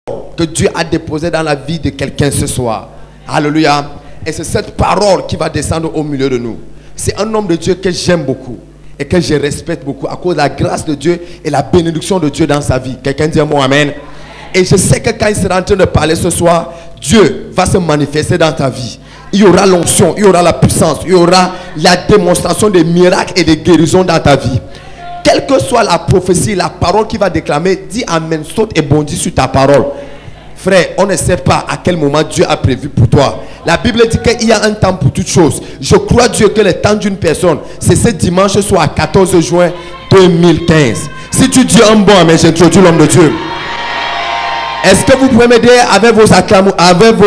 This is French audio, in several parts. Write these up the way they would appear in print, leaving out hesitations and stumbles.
que Dieu a déposée dans la vie de quelqu'un ce soir. Alléluia. Et c'est cette parole qui va descendre au milieu de nous. C'est un homme de Dieu que j'aime beaucoup et que je respecte beaucoup à cause de la grâce de Dieu et la bénédiction de Dieu dans sa vie. Quelqu'un dit un mot amen. Et je sais que quand il sera en train de parler ce soir, Dieu va se manifester dans ta vie. Il y aura l'onction, il y aura la puissance, il y aura la démonstration des miracles et des guérisons dans ta vie. Quelle que soit la prophétie, la parole qu'il va déclamer, dis amen, saute et bondis sur ta parole. Frère, on ne sait pas à quel moment Dieu a prévu pour toi. La Bible dit qu'il y a un temps pour toutes choses. Je crois Dieu que le temps d'une personne, c'est ce dimanche soir 14 juin 2015. Si tu dis un bon amen, j'introduis l'homme de Dieu. Est-ce que vous pouvez m'aider avec vos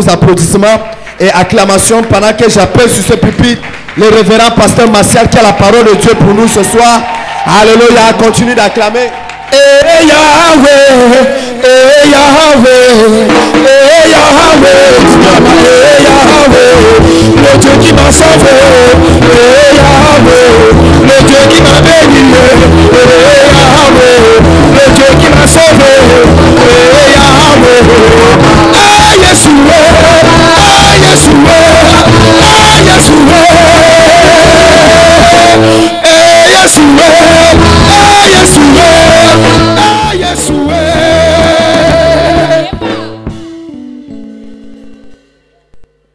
applaudissements et acclamations pendant que j'appelle sur ce pupitre le révérend pasteur Martial qui a la parole de Dieu pour nous ce soir. Alléluia, continue d'acclamer. Eh Yahweh, eh Yahweh, eh Yahweh, eh Yahweh, le Dieu qui m'a sauvé, eh Yahweh, le Dieu qui m'a béni, eh Yahweh, le Dieu qui m'a sauvé, eh Yahweh, ah Yeshua, ah Yeshua, ah Yeshua, eh Yeshua, ah Yeshua.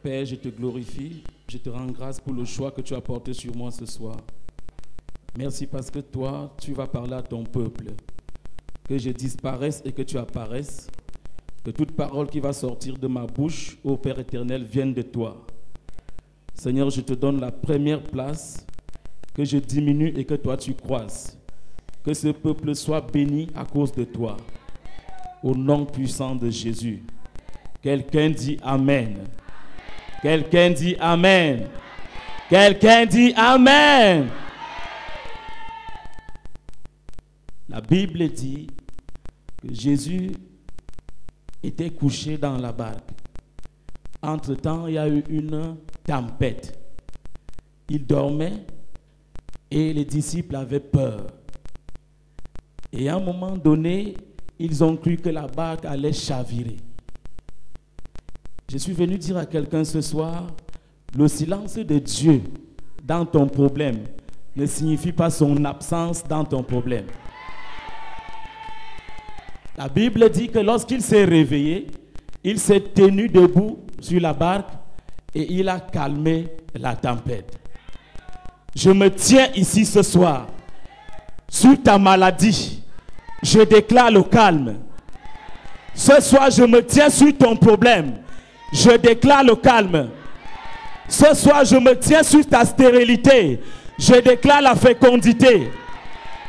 Père, je te glorifie, je te rends grâce pour le choix que tu as porté sur moi ce soir. Merci parce que toi, tu vas parler à ton peuple. Que je disparaisse et que tu apparaisses. Que toute parole qui va sortir de ma bouche, ô Père éternel, vienne de toi. Seigneur, je te donne la première place, que je diminue et que toi tu croisses. Que ce peuple soit béni à cause de toi. Au nom puissant de Jésus. Quelqu'un dit Amen. Quelqu'un dit Amen. Quelqu'un dit Amen. La Bible dit que Jésus était couché dans la barque. Entre-temps, il y a eu une tempête. Il dormait et les disciples avaient peur. Et à un moment donné, ils ont cru que la barque allait chavirer. Je suis venu dire à quelqu'un ce soir, le silence de Dieu dans ton problème ne signifie pas son absence dans ton problème. La Bible dit que lorsqu'il s'est réveillé, il s'est tenu debout sur la barque et il a calmé la tempête. Je me tiens ici ce soir sur ta maladie. Je déclare le calme. Ce soir, je me tiens sur ton problème. Je déclare le calme. Ce soir, je me tiens sur ta stérilité. Je déclare la fécondité.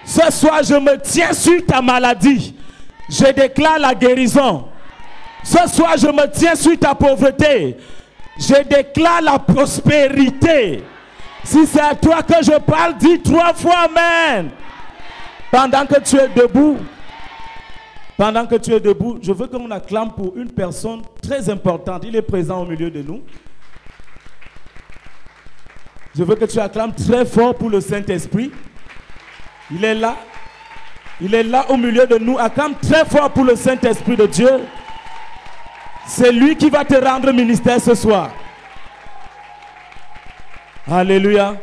Ce soir, je me tiens sur ta maladie. Je déclare la guérison. Ce soir, je me tiens sur ta pauvreté. Je déclare la prospérité. Si c'est à toi que je parle, dis 3 fois Amen. Pendant que tu es debout, je veux qu'on acclame pour une personne très importante. Il est présent au milieu de nous. Je veux que tu acclames très fort pour le Saint-Esprit. Il est là. Il est là au milieu de nous. Acclame très fort pour le Saint-Esprit de Dieu. C'est lui qui va te rendre ministère ce soir. Alléluia.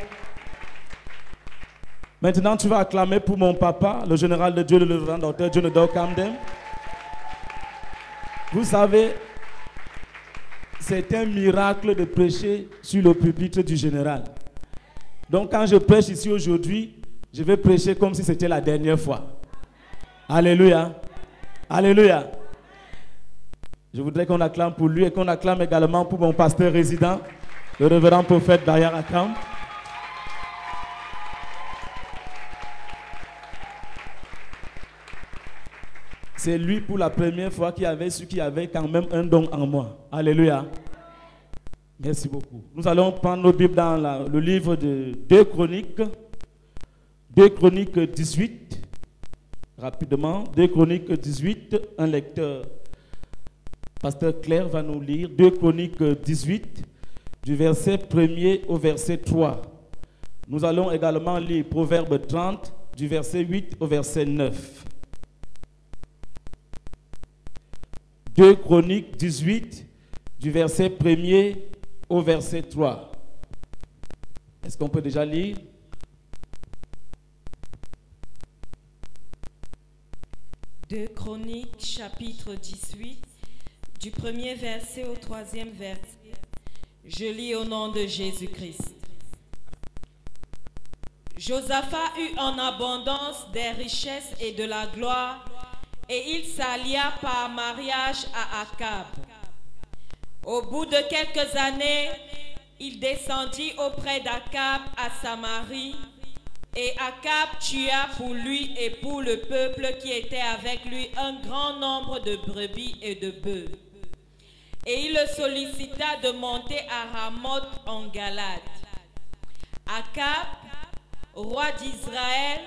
Maintenant, tu vas acclamer pour mon papa, le général de Dieu, le révérend docteur Jonathan Camden. Vous savez, c'est un miracle de prêcher sur le pupitre du général. Donc, quand je prêche ici aujourd'hui, je vais prêcher comme si c'était la dernière fois. Alléluia. Alléluia. Je voudrais qu'on acclame pour lui et qu'on acclame également pour mon pasteur résident, le révérend prophète Dayar Akam. C'est lui pour la première fois qui avait su qu'il y avait quand même un don en moi. Alléluia. Merci beaucoup. Nous allons prendre nos Bibles dans le livre de 2 Chroniques. 2 Chroniques 18. Rapidement. 2 Chroniques 18. Un lecteur, pasteur Claire, va nous lire 2 Chroniques 18, du verset 1er au verset 3. Nous allons également lire Proverbe 30, du verset 8 au verset 9. 2 Chroniques 18, du verset 1er au verset 3. Est-ce qu'on peut déjà lire? Deux Chroniques, chapitre 18, du premier verset au troisième verset. Je lis au nom de Jésus-Christ. Josaphat eut en abondance des richesses et de la gloire, et il s'allia par mariage à Akab. Au bout de quelques années, il descendit auprès d'Akab à Samarie, et Akab tua pour lui et pour le peuple qui était avec lui un grand nombre de brebis et de bœufs. Et il le sollicita de monter à Ramoth en Galade. Akab, roi d'Israël,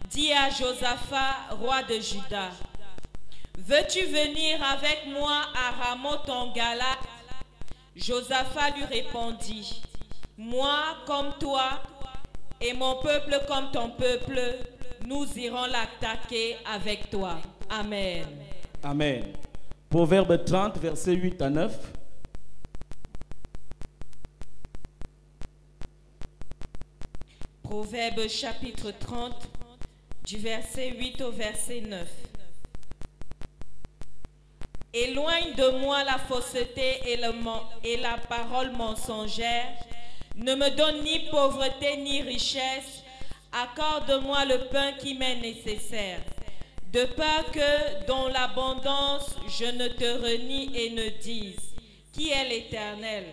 dit à Josaphat, roi de Juda, « Veux-tu venir avec moi à Ramoth en Galade ?» Josaphat lui répondit, « Moi comme toi et mon peuple comme ton peuple, nous irons l'attaquer avec toi. » Amen. Amen. Proverbe 30, versets 8 à 9. Proverbe chapitre 30, du verset 8 au verset 9. Éloigne de moi la fausseté et la parole mensongère. Ne me donne ni pauvreté ni richesse. Accorde-moi le pain qui m'est nécessaire. De peur que dans l'abondance je ne te renie et ne dise qui est l'Éternel,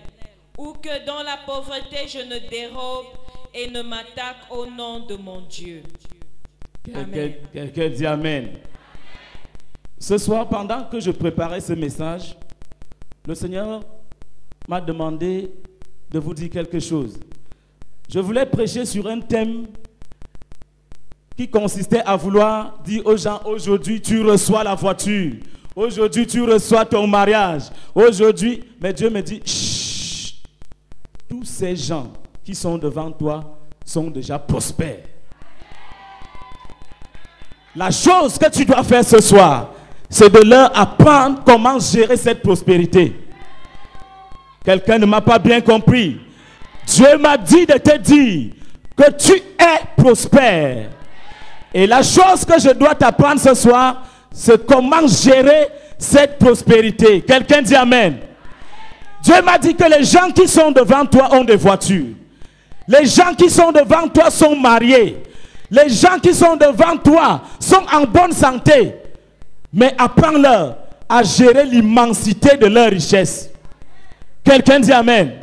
ou que dans la pauvreté je ne dérobe et ne m'attaque au nom de mon Dieu. Amen. Quelqu'un dit Amen. Ce soir, pendant que je préparais ce message, le Seigneur m'a demandé de vous dire quelque chose. Je voulais prêcher sur un thème qui consistait à vouloir dire aux gens, aujourd'hui tu reçois la voiture, aujourd'hui tu reçois ton mariage, aujourd'hui, mais Dieu me dit, chut, tous ces gens qui sont devant toi sont déjà prospères. La chose que tu dois faire ce soir, c'est de leur apprendre comment gérer cette prospérité. Quelqu'un ne m'a pas bien compris. Dieu m'a dit de te dire que tu es prospère. Et la chose que je dois t'apprendre ce soir, c'est comment gérer cette prospérité. Quelqu'un dit Amen. Dieu m'a dit que les gens qui sont devant toi ont des voitures. Les gens qui sont devant toi sont mariés. Les gens qui sont devant toi sont en bonne santé. Mais apprends-leur à gérer l'immensité de leur richesse. Quelqu'un dit Amen.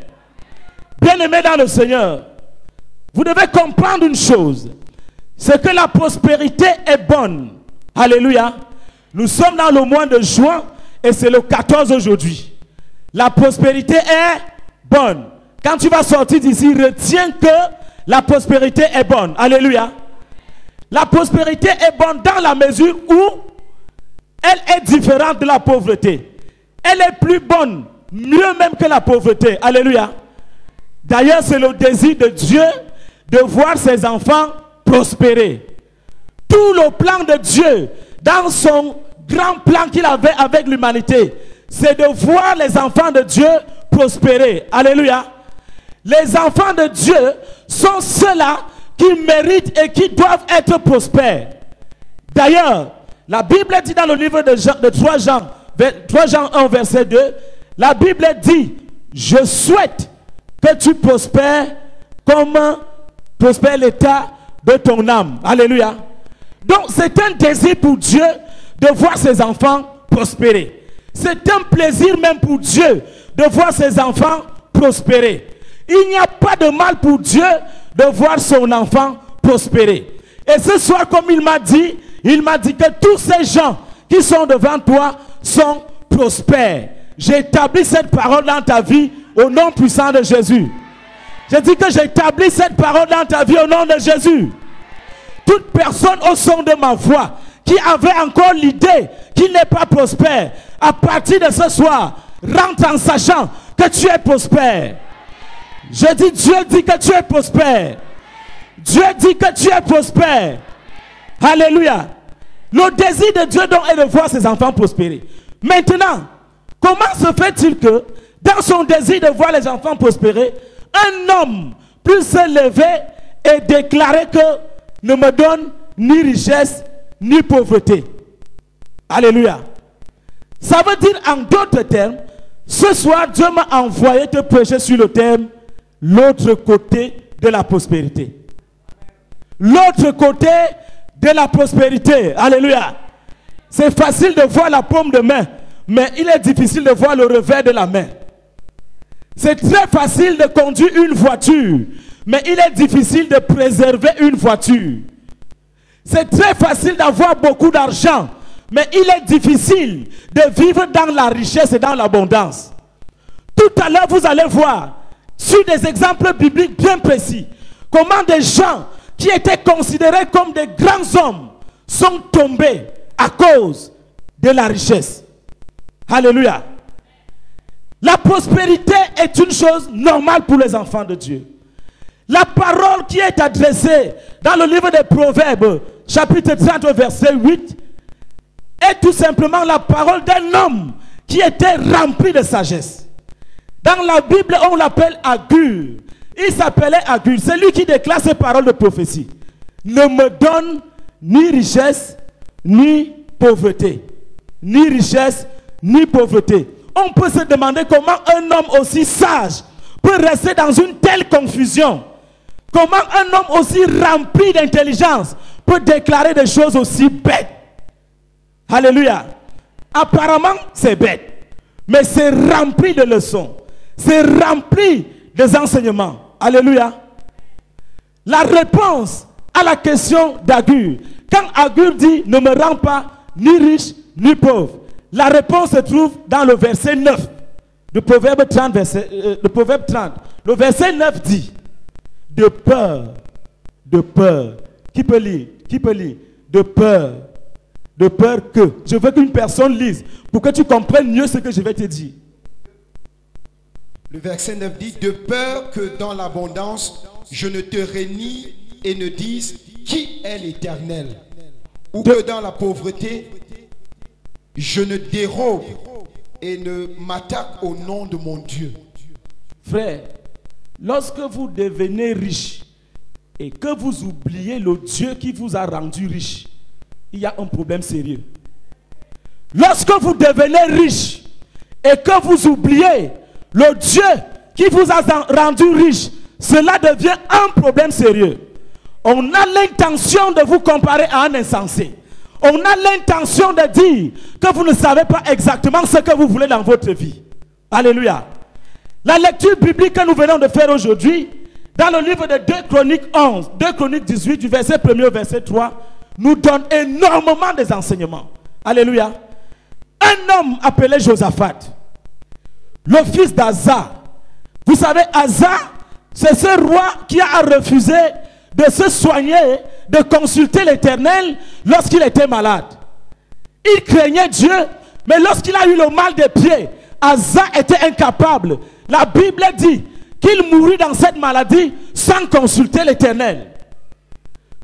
Bien-aimés dans le Seigneur, vous devez comprendre une chose. C'est que la prospérité est bonne. Alléluia. Nous sommes dans le mois de juin et c'est le 14 aujourd'hui. La prospérité est bonne. Quand tu vas sortir d'ici, retiens que la prospérité est bonne. Alléluia. La prospérité est bonne dans la mesure où elle est différente de la pauvreté. Elle est plus bonne, mieux même que la pauvreté. Alléluia. D'ailleurs, c'est le désir de Dieu de voir ses enfants prospérer. Tout le plan de Dieu, dans son grand plan qu'il avait avec l'humanité, c'est de voir les enfants de Dieu prospérer. Alléluia. Les enfants de Dieu sont ceux-là qui méritent et qui doivent être prospères. D'ailleurs, la Bible dit dans le livre de 3 Jean 1 verset 2, la Bible dit, je souhaite que tu prospères comme prospère l'état de ton âme. Alléluia. Donc c'est un désir pour Dieu de voir ses enfants prospérer. C'est un plaisir même pour Dieu de voir ses enfants prospérer. Il n'y a pas de mal pour Dieu de voir son enfant prospérer. Et ce soir, comme il m'a dit que tous ces gens qui sont devant toi sont prospères. J'établis cette parole dans ta vie au nom puissant de Jésus. J'ai dit que j'établis cette parole dans ta vie au nom de Jésus. Toute personne au son de ma voix qui avait encore l'idée qu'il n'est pas prospère, à partir de ce soir, rentre en sachant que tu es prospère. Je dis, Dieu dit que tu es prospère. Dieu dit que tu es prospère. Alléluia. Le désir de Dieu donc est de voir ses enfants prospérer. Maintenant, Comment se fait-il que, dans son désir de voir les enfants prospérer, un homme puisse se lever et déclarer que ne me donne ni richesse ni pauvreté? Alléluia. Ça veut dire en d'autres termes, ce soir Dieu m'a envoyé te prêcher sur le thème l'autre côté de la prospérité. L'autre côté de la prospérité. Alléluia. C'est facile de voir la paume de main, mais il est difficile de voir le revers de la main. C'est très facile de conduire une voiture, mais il est difficile de préserver une voiture. C'est très facile d'avoir beaucoup d'argent, mais il est difficile de vivre dans la richesse et dans l'abondance. Tout à l'heure, vous allez voir, sur des exemples bibliques bien précis, comment des gens qui étaient considérés comme des grands hommes sont tombés à cause de la richesse. Alléluia. La prospérité est une chose normale pour les enfants de Dieu. La parole qui est adressée dans le livre des Proverbes, chapitre 30, verset 8, est tout simplement la parole d'un homme qui était rempli de sagesse. Dans la Bible, on l'appelle Agur. Il s'appelait Agur. C'est lui qui déclare ces paroles de prophétie. Ne me donne ni richesse, ni pauvreté. Ni richesse, ni pauvreté. On peut se demander comment un homme aussi sage peut rester dans une telle confusion. Comment un homme aussi rempli d'intelligence peut déclarer des choses aussi bêtes. Alléluia. Apparemment, c'est bête. Mais c'est rempli de leçons. C'est rempli des enseignements. Alléluia. La réponse à la question d'Agur. Quand Agur dit ne me rends pas ni riche ni pauvre. La réponse se trouve dans le verset 9 de Proverbe 30. Le verset 9 dit de peur. Qui peut lire? De peur que. Je veux qu'une personne lise pour que tu comprennes mieux ce que je vais te dire. Le verset 9 dit, de peur que dans l'abondance, je ne te renie et ne dise qui est l'Éternel. Ou que dans la pauvreté, je ne dérobe et ne m'attaque au nom de mon Dieu. Frère, lorsque vous devenez riche et que vous oubliez le Dieu qui vous a rendu riche, il y a un problème sérieux. Lorsque vous devenez riche et que vous oubliez le Dieu qui vous a rendu riche, cela devient un problème sérieux. On a l'intention de vous comparer à un insensé. On a l'intention de dire que vous ne savez pas exactement ce que vous voulez dans votre vie. Alléluia. La lecture biblique que nous venons de faire aujourd'hui, dans le livre de 2 Chroniques 11, 2 Chroniques 18, du verset 1er au verset 3, nous donne énormément des enseignements. Alléluia. Un homme appelé Josaphat, le fils d'Asa. Vous savez, Asa, c'est ce roi qui a refusé de se soigner, de consulter l'Éternel lorsqu'il était malade. Il craignait Dieu, mais lorsqu'il a eu le mal des pieds, Asa était incapable. La Bible dit qu'il mourut dans cette maladie sans consulter l'Éternel.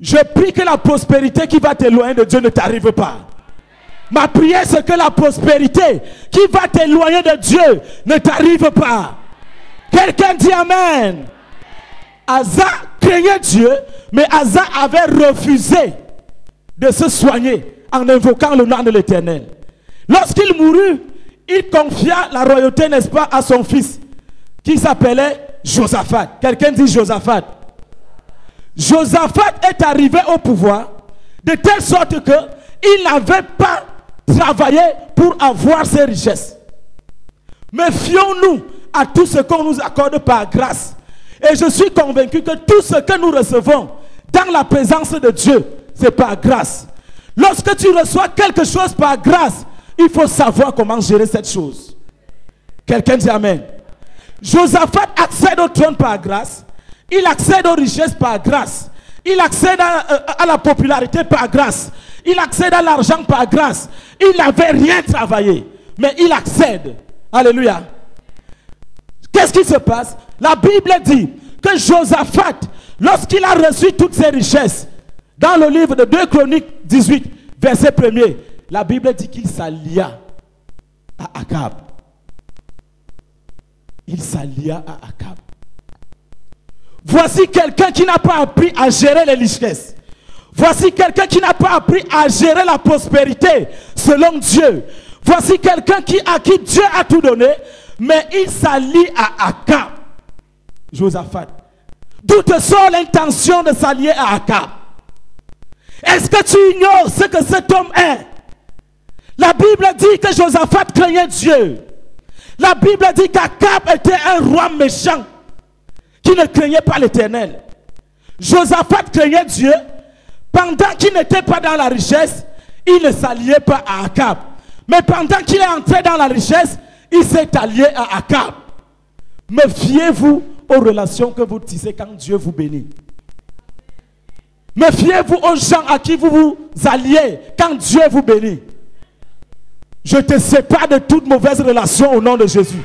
Je prie que la prospérité qui va t'éloigner de Dieu ne t'arrive pas. Ma prière, c'est que la prospérité qui va t'éloigner de Dieu ne t'arrive pas. Quelqu'un dit Amen. Asa craignait Dieu, mais Asa avait refusé de se soigner en invoquant le nom de l'Éternel. Lorsqu'il mourut, il confia la royauté, n'est-ce pas, à son fils, qui s'appelait Josaphat. Quelqu'un dit Josaphat. Josaphat est arrivé au pouvoir de telle sorte qu'il n'avait pas travaillé pour avoir ses richesses. Mais fions-nous à tout ce qu'on nous accorde par grâce. Et je suis convaincu que tout ce que nous recevons dans la présence de Dieu, c'est par grâce. Lorsque tu reçois quelque chose par grâce, il faut savoir comment gérer cette chose. Quelqu'un dit Amen. Josaphat accède au trône par grâce. Il accède aux richesses par grâce. Il accède à la popularité par grâce. Il accède à l'argent par grâce. Il n'avait rien travaillé, mais il accède. Alléluia. Qu'est-ce qui se passe? La Bible dit que Josaphat, lorsqu'il a reçu toutes ses richesses, dans le livre de 2 Chroniques 18, verset 1er, la Bible dit qu'il s'allia à Akab. il s'allia à Akab. Voici quelqu'un qui n'a pas appris à gérer les richesses. Voici quelqu'un qui n'a pas appris à gérer la prospérité selon Dieu. Voici quelqu'un à qui Dieu a tout donné, mais il s'allie à Akab. Josaphat. D'où te sort l'intention de s'allier à Akab? Est-ce que tu ignores ce que cet homme est? La Bible dit que Josaphat craignait Dieu. La Bible dit qu'Akab était un roi méchant qui ne craignait pas l'Éternel. Josaphat craignait Dieu. Pendant qu'il n'était pas dans la richesse, il ne s'alliait pas à Akab. Mais pendant qu'il est entré dans la richesse, il s'est allié à Akab. Méfiez-vous aux relations que vous tissez quand Dieu vous bénit. Méfiez-vous aux gens à qui vous vous alliez quand Dieu vous bénit. Je te sépare de toute mauvaise relation au nom de Jésus.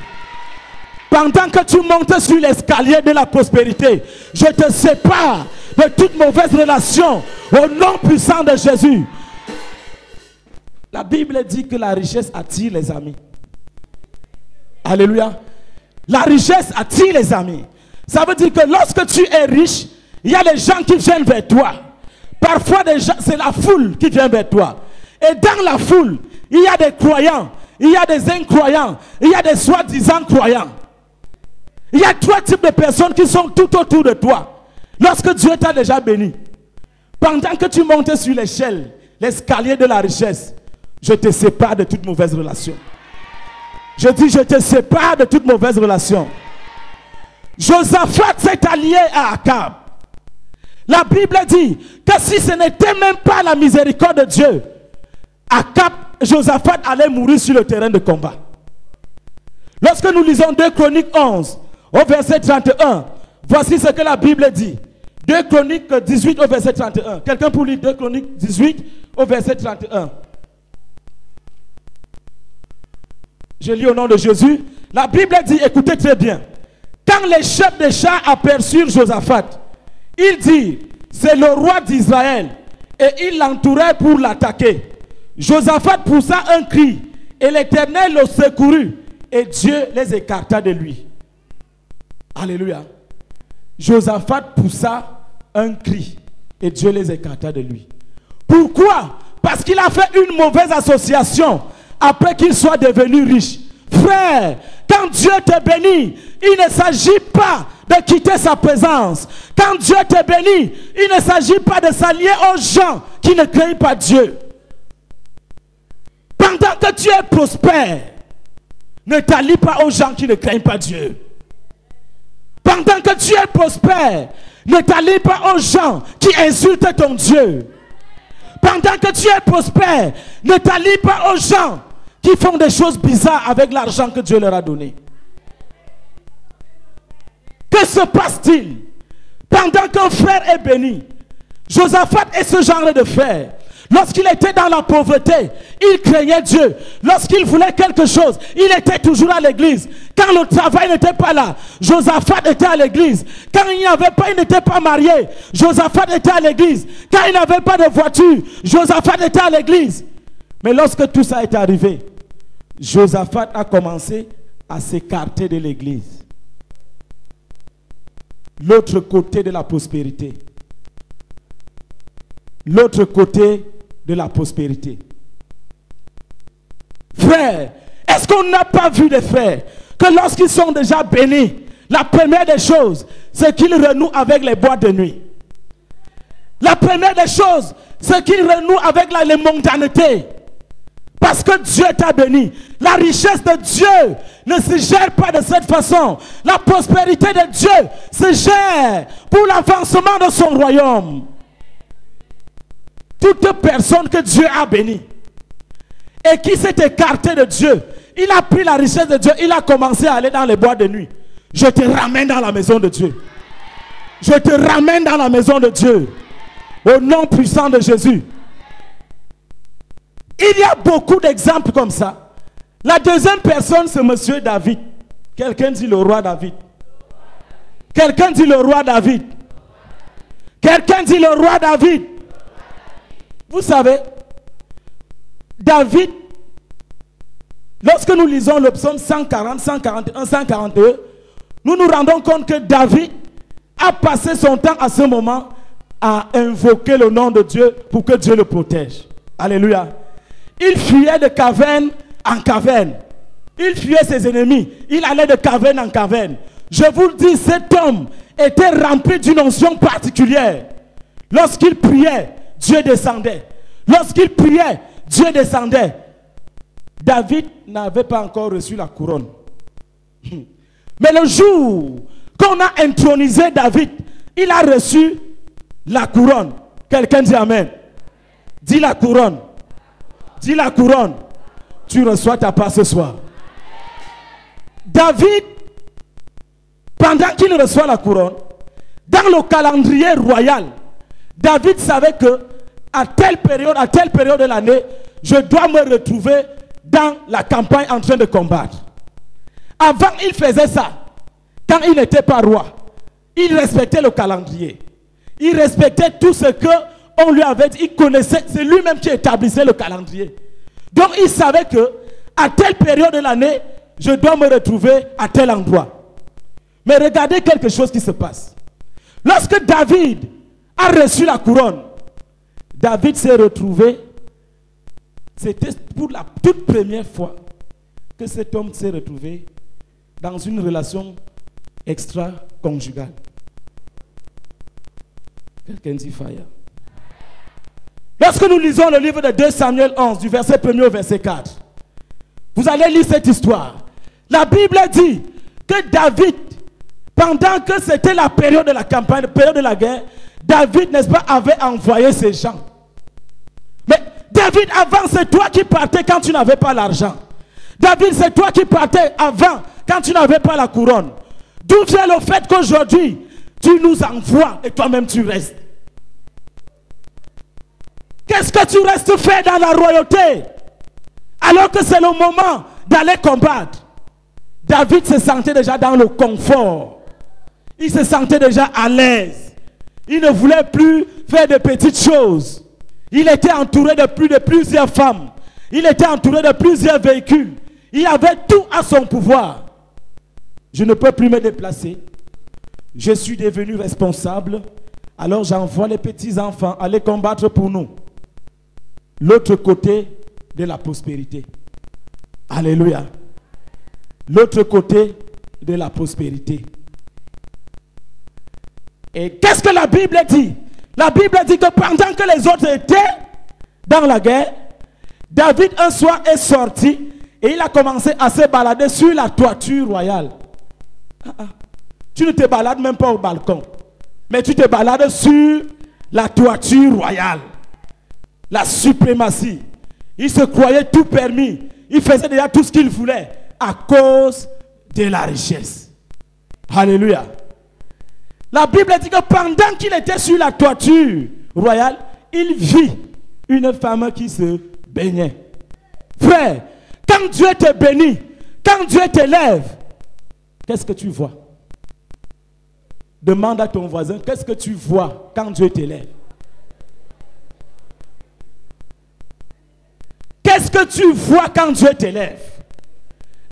Pendant que tu montes sur l'escalier de la prospérité, je te sépare de toute mauvaise relation au nom puissant de Jésus. La Bible dit que la richesse attire les amis. Alléluia. La richesse attire les amis. Ça veut dire que lorsque tu es riche, il y a des gens qui viennent vers toi. Parfois, c'est la foule qui vient vers toi. Et dans la foule, il y a des croyants, il y a des incroyants, il y a des soi-disant croyants. Il y a trois types de personnes qui sont tout autour de toi. Lorsque Dieu t'a déjà béni, pendant que tu montes sur l'échelle, l'escalier de la richesse, je te sépare de toute mauvaise relation. Je dis, je te sépare de toute mauvaise relation. Josaphat s'est allié à Akab. La Bible dit que si ce n'était même pas la miséricorde de Dieu, Josaphat allait mourir sur le terrain de combat. Lorsque nous lisons 2 Chroniques 11, au verset 31, voici ce que la Bible dit. 2 Chroniques 18 au verset 31. Quelqu'un pour lire 2 Chroniques 18 au verset 31. Je lis au nom de Jésus. La Bible dit, écoutez très bien. Quand les chefs des chars aperçurent Josaphat, ils dirent, c'est le roi d'Israël. Et ils l'entouraient pour l'attaquer. Josaphat poussa un cri, et l'Éternel le secourut, et Dieu les écarta de lui. Alléluia. Josaphat poussa un cri, et Dieu les écarta de lui. Pourquoi? Parce qu'il a fait une mauvaise association après qu'il soit devenu riche. Frère, quand Dieu te bénit, il ne s'agit pas de quitter sa présence. Quand Dieu te bénit, il ne s'agit pas de s'allier aux gens qui ne craignent pas Dieu. Pendant que tu es prospère, ne t'allie pas aux gens qui ne craignent pas Dieu. Pendant que tu es prospère, ne t'allie pas aux gens qui insultent ton Dieu. Pendant que tu es prospère, ne t'allie pas aux gens qui font des choses bizarres avec l'argent que Dieu leur a donné. Que se passe-t-il pendant qu'un frère est béni? Josaphat est ce genre de frère. Lorsqu'il était dans la pauvreté, il craignait Dieu. Lorsqu'il voulait quelque chose, il était toujours à l'église. Quand le travail n'était pas là, Josaphat était à l'église. Quand il n'était pas marié, Josaphat était à l'église. Quand il n'avait pas de voiture, Josaphat était à l'église. Mais lorsque tout ça est arrivé, Josaphat a commencé à s'écarter de l'église. L'autre côté de la prospérité. L'autre côté de la prospérité. Frère, est-ce qu'on n'a pas vu des frères que lorsqu'ils sont déjà bénis, la première des choses, c'est qu'ils renouent avec les boîtes de nuit. La première des choses, c'est qu'ils renouent avec les mondanités. Parce que Dieu t'a béni. La richesse de Dieu ne se gère pas de cette façon. La prospérité de Dieu se gère pour l'avancement de son royaume. Toute personne que Dieu a bénie et qui s'est écarté de Dieu, il a pris la richesse de Dieu, il a commencé à aller dans les boîtes de nuit. Je te ramène dans la maison de Dieu. Je te ramène dans la maison de Dieu. Au nom puissant de Jésus. Il y a beaucoup d'exemples comme ça. La deuxième personne, c'est monsieur David. Quelqu'un dit le roi David. Quelqu'un dit le roi David. Quelqu'un dit le roi David. Vous savez, David, lorsque nous lisons le psaume 140, 141, 142, nous nous rendons compte que David a passé son temps à ce moment à invoquer le nom de Dieu pour que Dieu le protège. Alléluia. Il fuyait de caverne en caverne. Il fuyait ses ennemis. Il allait de caverne en caverne. Je vous le dis, cet homme était rempli d'une onction particulière. Lorsqu'il priait, Dieu descendait. Lorsqu'il priait, Dieu descendait. David n'avait pas encore reçu la couronne. Mais le jour qu'on a intronisé David, il a reçu la couronne. Quelqu'un dit amen. Dis la couronne. Dis la couronne. Tu reçois ta part ce soir. David, pendant qu'il reçoit la couronne, dans le calendrier royal, David savait que à telle période de l'année, je dois me retrouver dans la campagne en train de combattre. Avant, il faisait ça. Quand il n'était pas roi, il respectait le calendrier. Il respectait tout ce qu'on lui avait dit. Il connaissait, c'est lui-même qui établissait le calendrier. Donc il savait que à telle période de l'année, je dois me retrouver à tel endroit. Mais regardez quelque chose qui se passe. Lorsque David a reçu la couronne, David s'est retrouvé, c'était pour la toute première fois que cet homme s'est retrouvé dans une relation extra-conjugale. Quelqu'un dit fire. Lorsque nous lisons le livre de 2 Samuel 11, du verset 1er au verset 4, vous allez lire cette histoire. La Bible dit que David, pendant que c'était la période de la campagne, la période de la guerre, David, n'est-ce pas, avait envoyé ses gens. Mais David, avant, c'est toi qui partais quand tu n'avais pas l'argent. David, c'est toi qui partais avant quand tu n'avais pas la couronne. D'où vient le fait qu'aujourd'hui, tu nous envoies et toi-même tu restes? Qu'est-ce que tu restes faire dans la royauté alors que c'est le moment d'aller combattre? David se sentait déjà dans le confort. Il se sentait déjà à l'aise. Il ne voulait plus faire de petites choses. Il était entouré de plusieurs femmes. Il était entouré de plusieurs véhicules. Il avait tout à son pouvoir. Je ne peux plus me déplacer. Je suis devenu responsable. Alors j'envoie les petits-enfants aller combattre pour nous. L'autre côté de la prospérité. Alléluia. L'autre côté de la prospérité. Et qu'est-ce que la Bible dit? La Bible dit que pendant que les autres étaient dans la guerre, David un soir est sorti et il a commencé à se balader sur la toiture royale. Tu ne te balades même pas au balcon, mais tu te balades sur la toiture royale. La suprématie. Il se croyait tout permis. Il faisait déjà tout ce qu'il voulait à cause de la richesse. Alléluia. La Bible dit que pendant qu'il était sur la toiture royale, il vit une femme qui se baignait. Frère, quand Dieu te bénit, quand Dieu t'élève, qu'est-ce que tu vois? Demande à ton voisin, qu'est-ce que tu vois quand Dieu t'élève? Qu'est-ce que tu vois quand Dieu t'élève?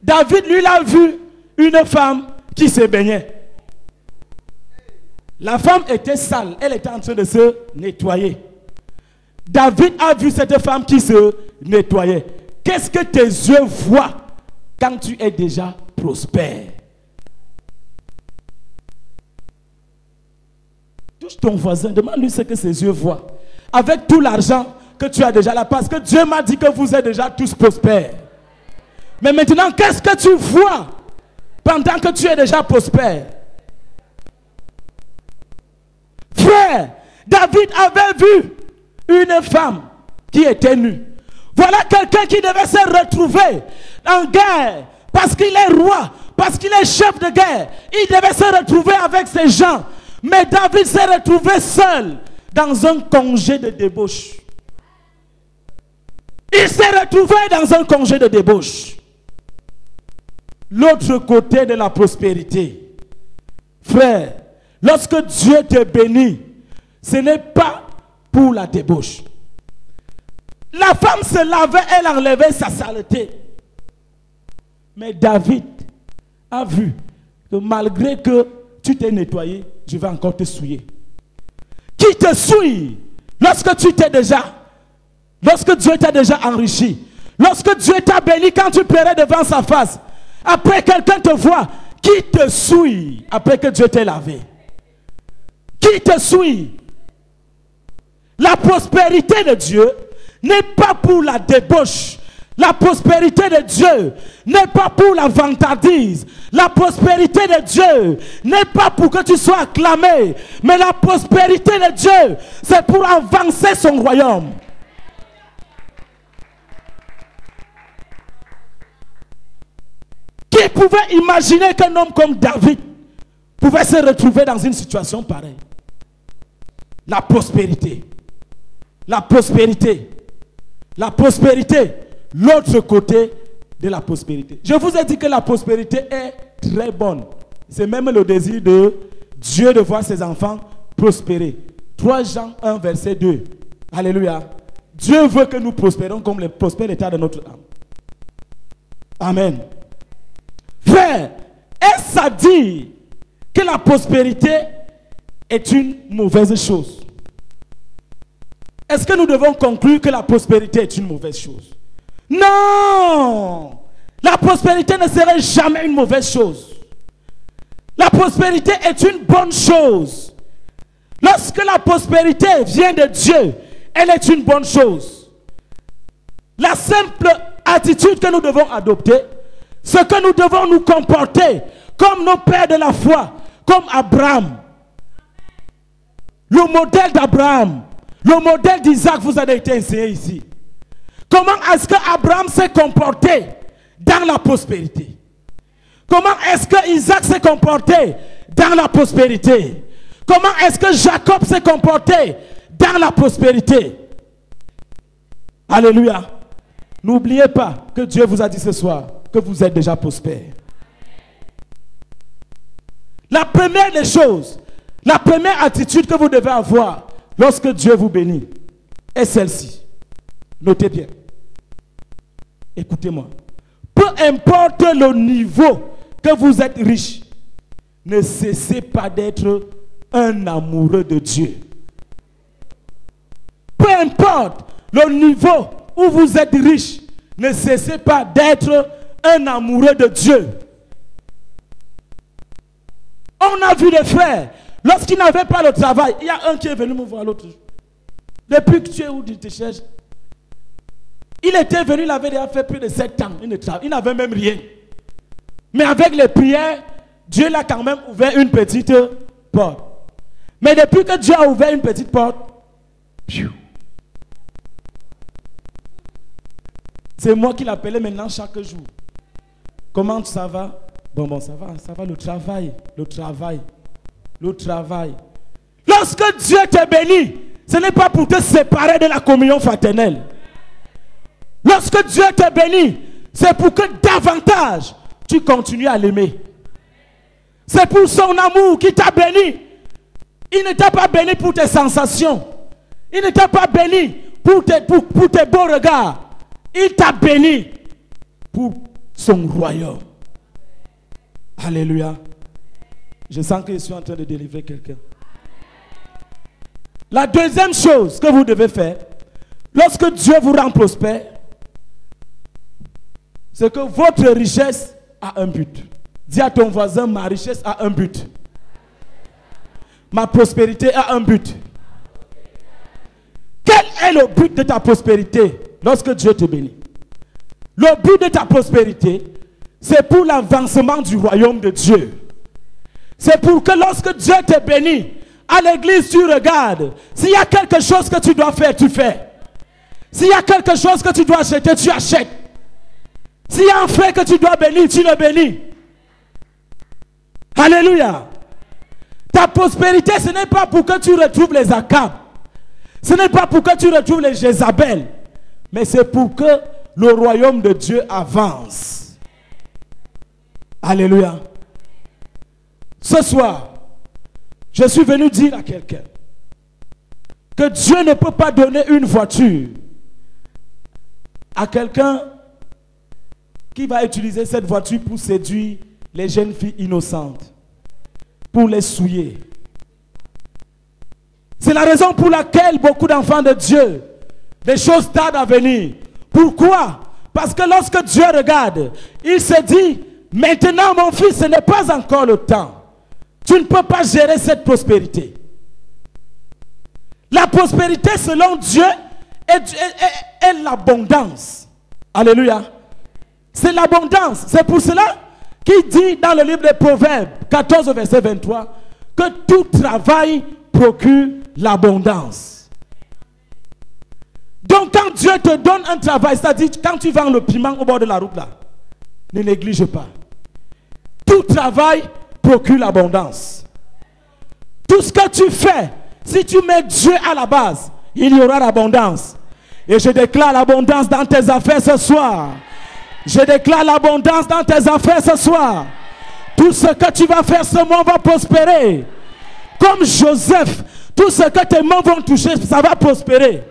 David, lui, a vu une femme qui se baignait. La femme était sale, elle était en train de se nettoyer. David a vu cette femme qui se nettoyait. Qu'est-ce que tes yeux voient quand tu es déjà prospère? Touche ton voisin, demande-lui ce que ses yeux voient. Avec tout l'argent que tu as déjà là, parce que Dieu m'a dit que vous êtes déjà tous prospères. Mais maintenant, qu'est-ce que tu vois pendant que tu es déjà prospère? Frère, David avait vu une femme qui était nue. Voilà quelqu'un qui devait se retrouver en guerre parce qu'il est roi, parce qu'il est chef de guerre. Il devait se retrouver avec ses gens. Mais David s'est retrouvé seul dans un congé de débauche. Il s'est retrouvé dans un congé de débauche. L'autre côté de la prospérité. Frère, lorsque Dieu te bénit, ce n'est pas pour la débauche. La femme se lavait, elle enlevait sa saleté. Mais David a vu que malgré que tu t'es nettoyé, je vais encore te souiller. Qui te souille lorsque tu t'es déjà, lorsque Dieu t'a déjà enrichi, lorsque Dieu t'a béni quand tu pleurais devant sa face, après quelqu'un te voit, qui te souille après que Dieu t'ait lavé? Qui te souille? La prospérité de Dieu n'est pas pour la débauche. La prospérité de Dieu n'est pas pour la vantardise. La prospérité de Dieu n'est pas pour que tu sois acclamé. Mais la prospérité de Dieu, c'est pour avancer son royaume. Qui pouvait imaginer qu'un homme comme David pouvait se retrouver dans une situation pareille? La prospérité. La prospérité. La prospérité. L'autre côté de la prospérité. Je vous ai dit que la prospérité est très bonne. C'est même le désir de Dieu de voir ses enfants prospérer. 3 Jean 1 verset 2. Alléluia. Dieu veut que nous prospérons comme le prospère l'état de notre âme. Amen. Frère, est-ce à dire que la prospérité est une mauvaise chose? Est-ce que nous devons conclure que la prospérité est une mauvaise chose? Non! La prospérité ne serait jamais une mauvaise chose. La prospérité est une bonne chose. Lorsque la prospérité vient de Dieu, elle est une bonne chose. La simple attitude que nous devons adopter, c'est que nous devons nous comporter comme nos pères de la foi, comme Abraham. Le modèle d'Abraham, le modèle d'Isaac vous a été enseigné ici. Comment est-ce que Abraham s'est comporté dans la prospérité? Comment est-ce que Isaac s'est comporté dans la prospérité? Comment est-ce que Jacob s'est comporté dans la prospérité? Alléluia. N'oubliez pas que Dieu vous a dit ce soir que vous êtes déjà prospère. La première des choses, la première attitude que vous devez avoir lorsque Dieu vous bénit est celle-ci. Notez bien. Écoutez-moi. Peu importe le niveau que vous êtes riche, ne cessez pas d'être un amoureux de Dieu. Peu importe le niveau où vous êtes riche, ne cessez pas d'être un amoureux de Dieu. On a vu des frères, lorsqu'ils n'avaient pas le travail, il y a un qui est venu me voir l'autre jour. Depuis que tu es où tu te cherches? Il était venu, il avait déjà fait plus de 7 ans. Il n'avait même rien. Mais avec les prières, Dieu l'a quand même ouvert une petite porte. Mais depuis que Dieu a ouvert une petite porte, c'est moi qui l'appelais maintenant chaque jour. Comment ça va? Bon, ça va, le travail. Lorsque Dieu te bénit, ce n'est pas pour te séparer de la communion fraternelle. Lorsque Dieu te bénit, c'est pour que davantage tu continues à l'aimer. C'est pour son amour qui t'a béni. Il ne t'a pas béni pour tes sensations. Il ne t'a pas béni pour tes beaux regards. Il t'a béni pour son royaume. Alléluia. Je sens que je suis en train de délivrer quelqu'un. La deuxième chose que vous devez faire, lorsque Dieu vous rend prospère, c'est que votre richesse a un but. Dis à ton voisin, ma richesse a un but. Ma prospérité a un but. Quel est le but de ta prospérité lorsque Dieu te bénit? Le but de ta prospérité, c'est pour l'avancement du royaume de Dieu. C'est pour que lorsque Dieu te bénit, à l'église tu regardes. S'il y a quelque chose que tu dois faire, tu fais. S'il y a quelque chose que tu dois acheter, tu achètes. S'il y a un frère que tu dois bénir, tu le bénis. Alléluia. Ta prospérité, ce n'est pas pour que tu retrouves les Akab. Ce n'est pas pour que tu retrouves les Jézabel. Mais c'est pour que le royaume de Dieu avance. Alléluia. Ce soir, je suis venu dire à quelqu'un que Dieu ne peut pas donner une voiture à quelqu'un qui va utiliser cette voiture pour séduire les jeunes filles innocentes, pour les souiller. C'est la raison pour laquelle beaucoup d'enfants de Dieu, des choses tardent à venir. Pourquoi? Parce que lorsque Dieu regarde, il se dit, maintenant mon fils, ce n'est pas encore le temps. Tu ne peux pas gérer cette prospérité. La prospérité selon Dieu est l'abondance. Alléluia. C'est l'abondance. C'est pour cela qu'il dit dans le livre des Proverbes 14 verset 23 que tout travail procure l'abondance. Donc quand Dieu te donne un travail, c'est-à-dire quand tu vends le piment au bord de la route là, ne néglige pas. Tout travail procure l'abondance. Tout ce que tu fais, si tu mets Dieu à la base, il y aura l'abondance. Et je déclare l'abondance dans tes affaires ce soir. Je déclare l'abondance dans tes affaires ce soir. Tout ce que tu vas faire ce mois va prospérer. Comme Joseph, tout ce que tes mains vont toucher, ça va prospérer.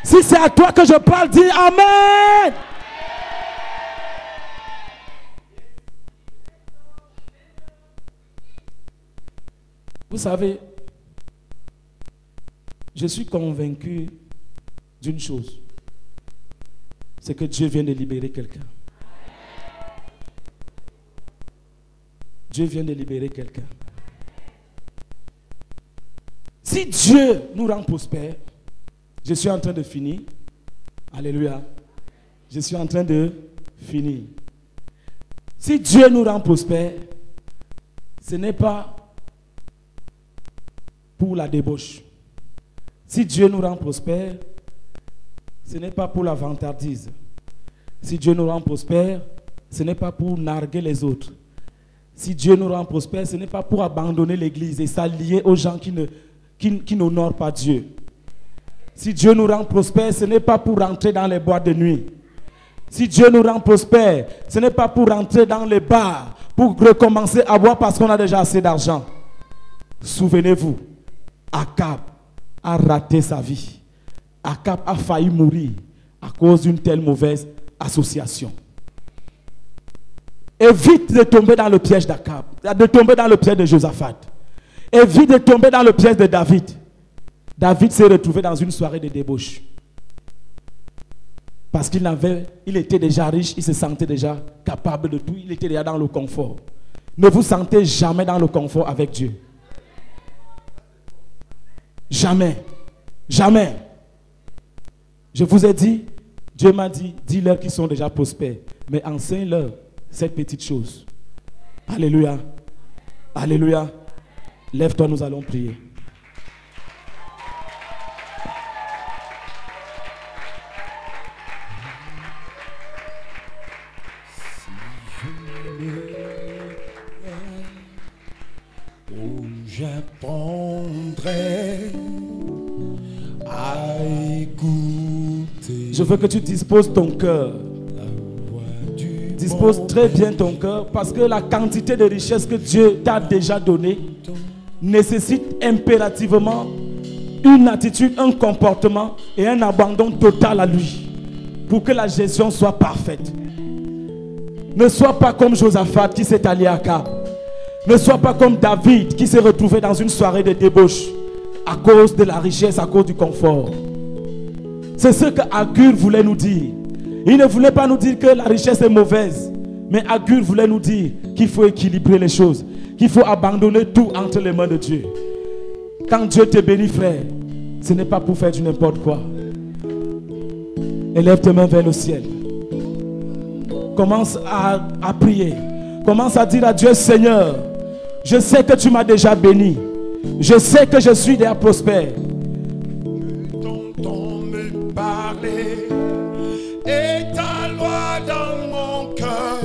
Si c'est à toi que je parle, dis Amen. Vous savez, je suis convaincu d'une chose. C'est que Dieu vient de libérer quelqu'un. Dieu vient de libérer quelqu'un. Si Dieu nous rend prospères, je suis en train de finir. Alléluia. Je suis en train de finir. Si Dieu nous rend prospères, ce n'est pas pour la débauche. Si Dieu nous rend prospères, ce n'est pas pour la vantardise. Si Dieu nous rend prospères, ce n'est pas pour narguer les autres. Si Dieu nous rend prospères, ce n'est pas pour abandonner l'église et s'allier aux gens qui n'honorent pas Dieu. Si Dieu nous rend prospères, ce n'est pas pour rentrer dans les boîtes de nuit. Si Dieu nous rend prospères, ce n'est pas pour rentrer dans les bars, pour recommencer à boire parce qu'on a déjà assez d'argent. Souvenez-vous, Akab a raté sa vie. Akab a failli mourir à cause d'une telle mauvaise association. Évite de tomber dans le piège d'Akab, de tomber dans le piège de Josaphat. Évite de tomber dans le piège de David. David s'est retrouvé dans une soirée de débauche. Parce il était déjà riche, il se sentait déjà capable de tout, il était déjà dans le confort. Ne vous sentez jamais dans le confort avec Dieu. Jamais. Jamais. Je vous ai dit, Dieu m'a dit, dis-leur qu'ils sont déjà prospères. Mais enseigne-leur cette petite chose. Alléluia. Alléluia. Lève-toi, nous allons prier. J'apprendrai à écouter. Je veux que tu disposes ton cœur. Dispose très bien ton cœur, parce que la quantité de richesse que Dieu t'a déjà donnée nécessite impérativement une attitude, un comportement et un abandon total à lui pour que la gestion soit parfaite. Ne sois pas comme Josaphat qui s'est allié à Akab. Ne sois pas comme David qui s'est retrouvé dans une soirée de débauche à cause de la richesse, à cause du confort. C'est ce que Agur voulait nous dire. Il ne voulait pas nous dire que la richesse est mauvaise, mais Agur voulait nous dire qu'il faut équilibrer les choses, qu'il faut abandonner tout entre les mains de Dieu. Quand Dieu te bénit, frère, ce n'est pas pour faire du n'importe quoi. Élève tes mains vers le ciel. Commence à prier. Commence à dire à Dieu, Seigneur, je sais que tu m'as déjà béni. Je sais que je suis déjà prospère. Je t'entends me parler et ta loi dans mon cœur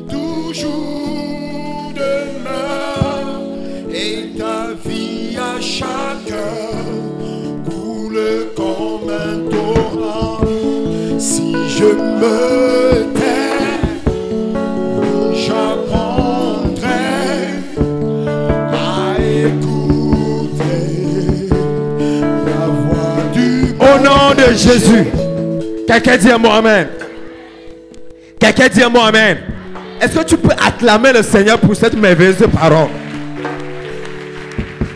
toujours demeure, et ta vie à chaque heure coule comme un torrent. Si je me tais, j'apprendrai à écouter la voix du Au nom de Jésus. Quelqu'un dit un mot amen. Quelqu'un dit un mot amen. Est-ce que tu peux acclamer le Seigneur pour cette merveilleuse parole?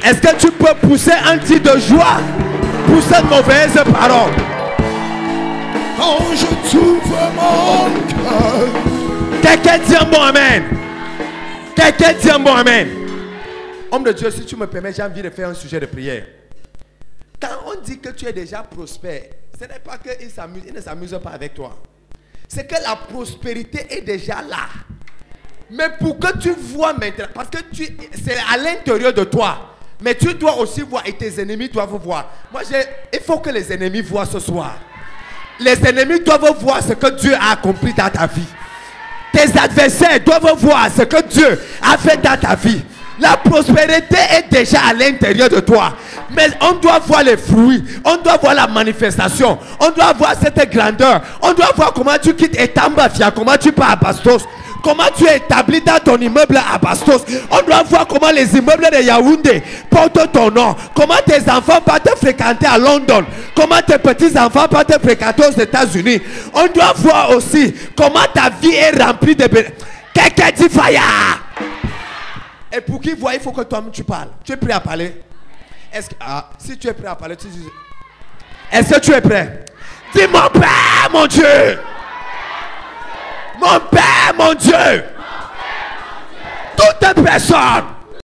Est-ce que tu peux pousser un cri de joie pour cette mauvaise parole? Quand je t'ouvre mon cœur. Quelqu'un dit un bon amen. Quelqu'un dit un bon amen. Homme de Dieu, si tu me permets, j'ai envie de faire un sujet de prière. Quand on dit que tu es déjà prospère, ce n'est pas qu'il ne s'amuse pas avec toi. C'est que la prospérité est déjà là. Mais pour que tu vois maintenant, parce que c'est à l'intérieur de toi. Mais tu dois aussi voir et tes ennemis doivent voir. Il faut que les ennemis voient ce soir. Les ennemis doivent voir ce que Dieu a accompli dans ta vie. Tes adversaires doivent voir ce que Dieu a fait dans ta vie. La prospérité est déjà à l'intérieur de toi. Mais on doit voir les fruits. On doit voir la manifestation. On doit voir cette grandeur. On doit voir comment tu quittes Etambafia, comment tu pars à Bastos. Comment tu es établi dans ton immeuble à Bastos. On doit voir comment les immeubles de Yaoundé portent ton nom. Comment tes enfants partent fréquenter à London. Comment tes petits-enfants partent fréquenter aux États-Unis. On doit voir aussi comment ta vie est remplie de... Quelqu'un dit fire. Et pour qu'il voit, il faut que toi-même tu parles. Tu es prêt à parler? Si tu es prêt à parler, tu dis... Est-ce que tu es prêt? Dis mon Père, mon Dieu. Mon Père, mon Dieu. Toute personne